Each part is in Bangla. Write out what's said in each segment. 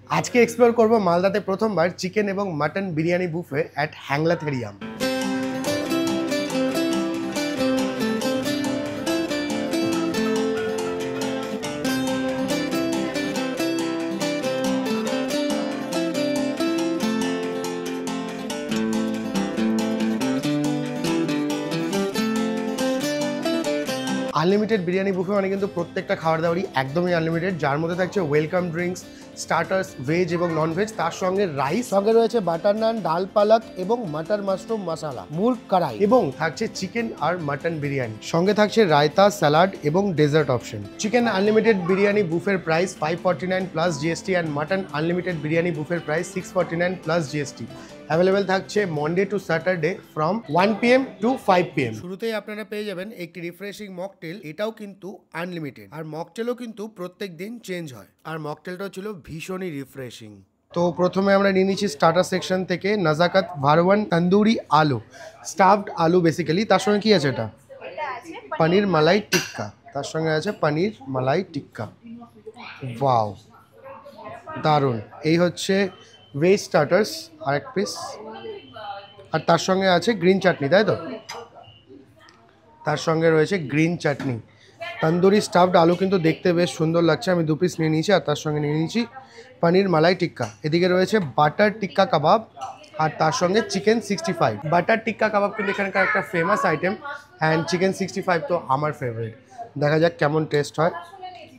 আজকে এক্সপ্লোর করব মালদাতে প্রথমবার চিকেন এবং mutton biryani buffet at Hanglatherium. Unlimited biryani buffet মানে কিন্তু প্রত্যেকটা খাবার দাবারই একদমই আনলিমিটেড, যার মধ্যে থাকছে ওয়েলকাম ড্রিঙ্কস, স্টার্টার্স, ভেজ এবং নন ভেজ, তার সঙ্গে রাইস, সঙ্গে রয়েছে বাটার নান, ডাল পালক এবং মাটার মাশরুম মশালা, মুর্গ কড়াই, এবং থাকছে চিকেন আর মাটন বিরিয়ানি, সঙ্গে থাকছে রায়তা, স্যালাড এবং dessert option. Chicken unlimited biryani বুফের price 549 plus GST and mutton unlimited biryani বুফের প্রাইস 649 প্লাস জিএসটি। অ্যাভেলেবেল থাকছে Monday to Saturday from 1 PM to 5 PM। শুরুতেই আপনারা পেয়ে যাবেন একটি রিফ্রেশিং মকটেল, এটাও কিন্তু আনলিমিটেড, আর মকটেলও কিন্তু প্রত্যেক দিন চেঞ্জ হয়, আর মকটেলটাও ছিল ভীষণই রিফ্রেশিং। তো প্রথমে আমরা নিয়ে নিচ্ছি স্টার্টার সেকশন থেকে নাজাকাত ভারওয়ান তন্দুরি আলু, স্টাফড আলু বেসিক্যালি। তার সঙ্গে কি আছে? এটা পনির মালাই টিক্কা, তার সঙ্গে আছে পনির মালাই টিক্কা। ওয়াও, দারুণ। এই হচ্ছে ভেজ স্টার্টার্স আর এক পিস, আর তার সঙ্গে আছে গ্রিন চাটনি, তাই তো? তার সঙ্গে রয়েছে গ্রিন চাটনি। তন্দুরি স্টাফড আলু কিন্তু দেখতে বেশ সুন্দর লাগছে, আমি 2 পিস নিয়ে নিয়েছি, আর তার সঙ্গে নিয়ে নিয়েছি পনির মালাই টিক্কা। এদিকে রয়েছে বাটার টিক্কা কাবাব, আর তার সঙ্গে চিকেন 65। বাটার টিক্কা কাবাব কিন্তু এখানকার একটা ফেমাস আইটেম, অ্যান্ড চিকেন 65 তো আমার ফেভারিট। দেখা যাক কেমন টেস্ট হয়।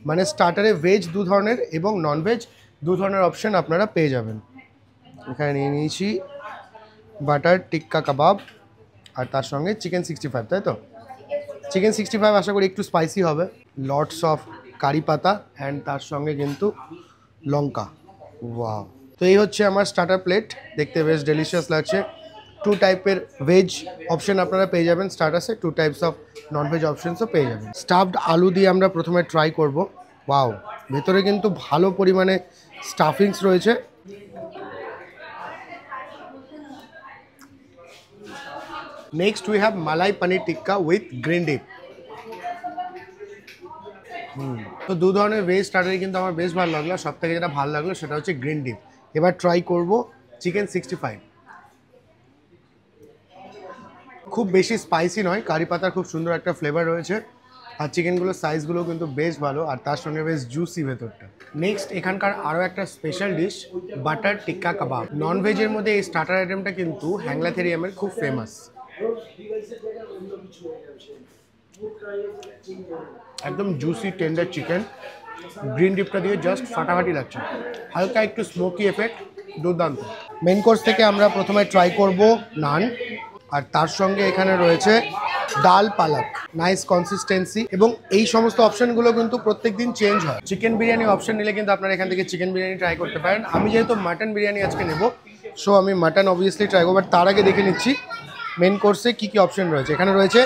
মানে স্টার্টারে ভেজ 2 ধরনের এবং নন ভেজ 2 ধরনের অপশন আপনারা পেয়ে যাবেন। এখানে নিয়ে নিয়েছি বাটার টিক্কা কাবাব, আর তার সঙ্গে চিকেন 65, তাই তো? চিকেন 65 আশা করি একটু স্পাইসি হবে। লটস অফ কারি পাতা অ্যান্ড তার সঙ্গে কিন্তু লঙ্কা। ওয়াও। তো এই হচ্ছে আমার স্টার্টার প্লেট, দেখতে বেশ ডেলিশিয়াস লাগছে। 2 টাইপের ভেজ অপশন আপনারা পেয়ে যাবেন স্টার্টার্সে, 2 টাইপস অফ নন ভেজ অপশনসও পেয়ে যাবেন। স্টাফড আলু দিয়ে আমরা প্রথমে ট্রাই করব। ওয়াও, ভেতরে কিন্তু ভালো পরিমাণে স্টাফিংস রয়েছে। Next we have Malai Paneer Tikka with green dip. তো 2 ধরনের ভেজ স্টার্টারই কিন্তু আমার বেশ ভালো লাগলো। সব থেকে যেটা ভালো লাগলো সেটা হচ্ছে গ্রিন ডিপ। এবার ট্রাই করব চিকেন 65। খুব বেশি স্পাইসি নয়, কারি পাতার খুব সুন্দর একটা ফ্লেভার রয়েছে, আর চিকেনগুলোর সাইজগুলো কিন্তু বেশ ভালো, আর তার সঙ্গে বেশ জুসি ভেতরটা। নেক্সট এখানকার আরও একটা স্পেশাল ডিশ বাটার টিক্কা কাবাব। নন ভেজের মধ্যে এই স্টার্টার আইটেমটা কিন্তু হ্যাংলাথেরিয়ামের খুব ফেমাস। একদম জুসি টেন্ডার চিকেন, গ্রিন ডিপটা দিয়ে জাস্ট ফাটাফাটি লাগছে, হালকা একটু স্মোকি এফেক্ট, দুর্দান্ত। মেন কোর্স থেকে আমরা প্রথমে ট্রাই করব নান, আর তার সঙ্গে এখানে রয়েছে ডাল পালক, নাইস কনসিস্টেন্সি, এবং এই সমস্ত অপশনগুলো কিন্তু প্রত্যেক দিন চেঞ্জ হয়। চিকেন বিরিয়ানি অপশন নিলে কিন্তু আপনারা এখান থেকে চিকেন বিরিয়ানি ট্রাই করতে পারেন। আমি যেহেতু মাটন বিরিয়ানি আজকে নেব, সো আমি মাটন অবভিয়াসলি ট্রাই করবো, বাট তার আগে দেখে নিচ্ছি মেন কোর্সে কী কী অপশন রয়েছে। এখানে রয়েছে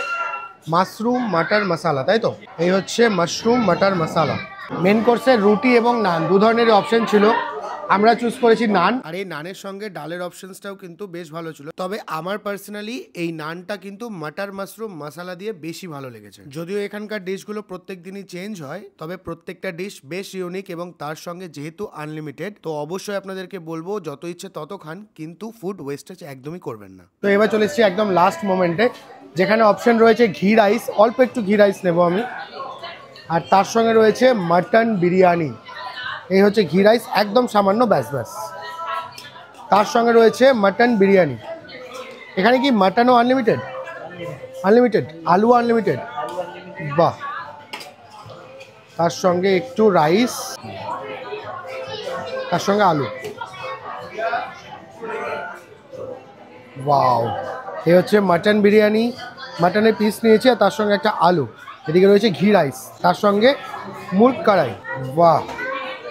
মাশরুম মাটার মশালা, তাই তো? এই হচ্ছে মাশরুম মাটার মশালা। মেন কোর্সে রুটি এবং নান 2 ধরনের অপশন ছিল, আমরা চুজ করেছি নান, আর এই নানের সঙ্গে ডালের অপশনসটাও কিন্তু বেশ ভালো ছিল। তবে আমার পার্সোনালি এই নানটা কিন্তু মাটার মাশরুম মশালা দিয়ে বেশি ভালো লেগেছে। যদিও এখানকার ডিশগুলো প্রত্যেক দিনই চেঞ্জ হয়, তবে প্রত্যেকটা ডিশ বেশ ইউনিক, এবং তার সঙ্গে যেহেতু আনলিমিটেড, তো অবশ্যই আপনাদেরকে বলবো যত ইচ্ছে তত খান, কিন্তু ফুড ওয়েস্টেজ একদমই করবেন না। তো এবার চলে এসেছি একদম লাস্ট মোমেন্টে, যেখানে অপশন রয়েছে ঘি রাইস, অল্প একটু ঘি রাইস নেবো আমি, আর তার সঙ্গে রয়েছে মাটন বিরিয়ানি। এই হচ্ছে ঘি রাইস, একদম সামান্য, ব্যাস ব্যাস। তার সঙ্গে রয়েছে মাটন বিরিয়ানি। এখানে কি মাটনও আনলিমিটেড? আনলিমিটেড, আলু আনলিমিটেড, বাহ। তার সঙ্গে একটু রাইস, তার সঙ্গে আলু। ওয়াও, এই হচ্ছে মাটন বিরিয়ানি, মাটনের পিস নিয়েছি, আর তার সঙ্গে একটা আলু। এদিকে রয়েছে ঘি রাইস, তার সঙ্গে মুর্গ কড়াই। বাহ।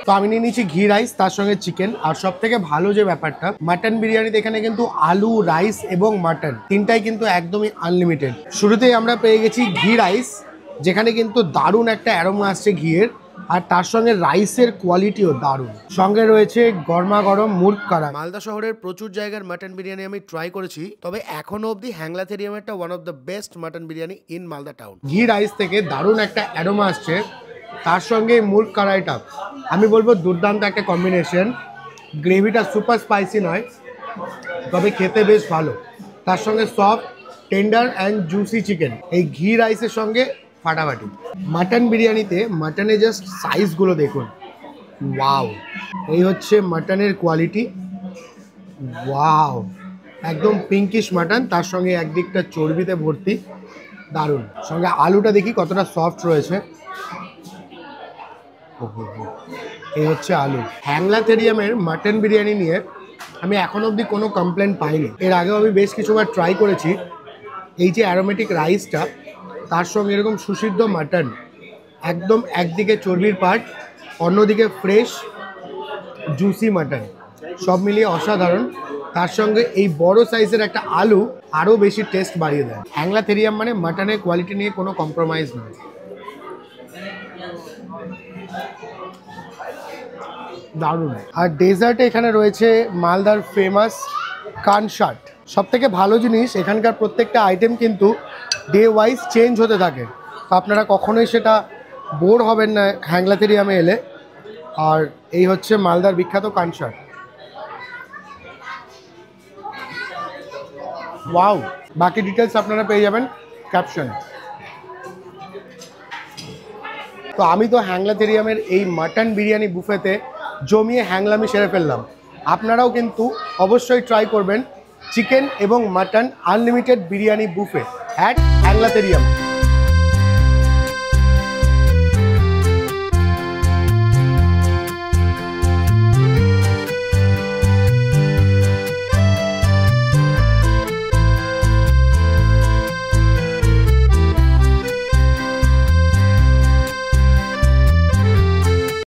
তো আমি নিয়ে নিচ্ছি ঘি রাইস, তার সঙ্গে চিকেন, আর সব থেকে ভালো যে ব্যাপারটা, মাটন বিরিয়ানিতে এখানে কিন্তু আলু, রাইস এবং মাটন তিনটাই কিন্তু একদমই আনলিমিটেড। শুরুতেই আমরা পেয়ে গেছি ঘি রাইস, যেখানে কিন্তু দারুণ একটা অ্যারোমা আসছে ঘিয়ের, আর তার সঙ্গে রাইসের কোয়ালিটিও দারুণ। সঙ্গে রয়েছে গরমা গরম মুর্গ কড়াই। মালদা শহরের প্রচুর জায়গার মাটন বিরিয়ানি আমি ট্রাই করেছি, তবে এখনো অবধি হ্যাংলাথেরিয়ামেরটা one of the best mutton biryani in Malda town. Ghee rice থেকে দারুণ একটা অ্যারোমা আসছে, তার সঙ্গে মুর্গ কড়াইটা আমি বলবো দুর্দান্ত একটা কম্বিনেশন। গ্রেভিটা সুপার স্পাইসি নয়, তবে খেতে বেশ ভালো। তার সঙ্গে soft, tender and juicy chicken, এই ঘি রাইসের সঙ্গে ফাটাফাটি। মাটন বিরিয়ানিতে মাটনের জাস্ট সাইজগুলো দেখুন, ওয়াও! এই হচ্ছে মাটনের কোয়ালিটি, ওয়াও! একদম পিঙ্কিশ মাটন, তার সঙ্গে একদিকটা চর্বিতে ভর্তি, দারুণ। সঙ্গে আলুটা দেখি কতটা সফট রয়েছে। এই হচ্ছে আলু। হ্যাংলাথেরিয়ামের মাটন বিরিয়ানি নিয়ে আমি এখন অবধি কোনো কমপ্লেন পাইনি। এর আগেও আমি বেশ কিছুবার ট্রাই করেছি। এই যে অ্যারোমেটিক রাইসটা, তার সঙ্গে এরকম সুসিদ্ধ মাটন, একদম একদিকে চর্বির পার্ট, অন্যদিকে ফ্রেশ জুসি মাটন, সব মিলিয়ে অসাধারণ। তার সঙ্গে এই বড় সাইজের একটা আলু আরও বেশি টেস্ট বাড়িয়ে দেয়। হ্যাংলাথেরিয়াম মানে মাটনের কোয়ালিটি নিয়ে কোনো কম্প্রোমাইজ নয়। দারুণ। আর ডেজার্টে এখানে রয়েছে মালদার ফেমাস কানসাট। সব থেকে ভালো জিনিস, এখানকার প্রত্যেকটা আইটেম কিন্তু ডে ওয়াইজ চেঞ্জ হতে থাকে, তো আপনারা কখনোই সেটা বোর হবেন না হ্যাংলাথেরিয়ামে এলে। আর এই হচ্ছে মালদার বিখ্যাত কানসাট। ওয়াও! বাকি ডিটেলস আপনারা পেয়ে যাবেন ক্যাপশনে। তো আমি তো হ্যাংলাথেরিয়ামের এই মাটন বিরিয়ানি বুফেতে জমিয়ে হ্যাংলামি সেরে ফেললাম। আপনারাও কিন্তু অবশ্যই ট্রাই করবেন চিকেন এবং mutton unlimited biryani buffet at হ্যাংলাথেরিয়াম।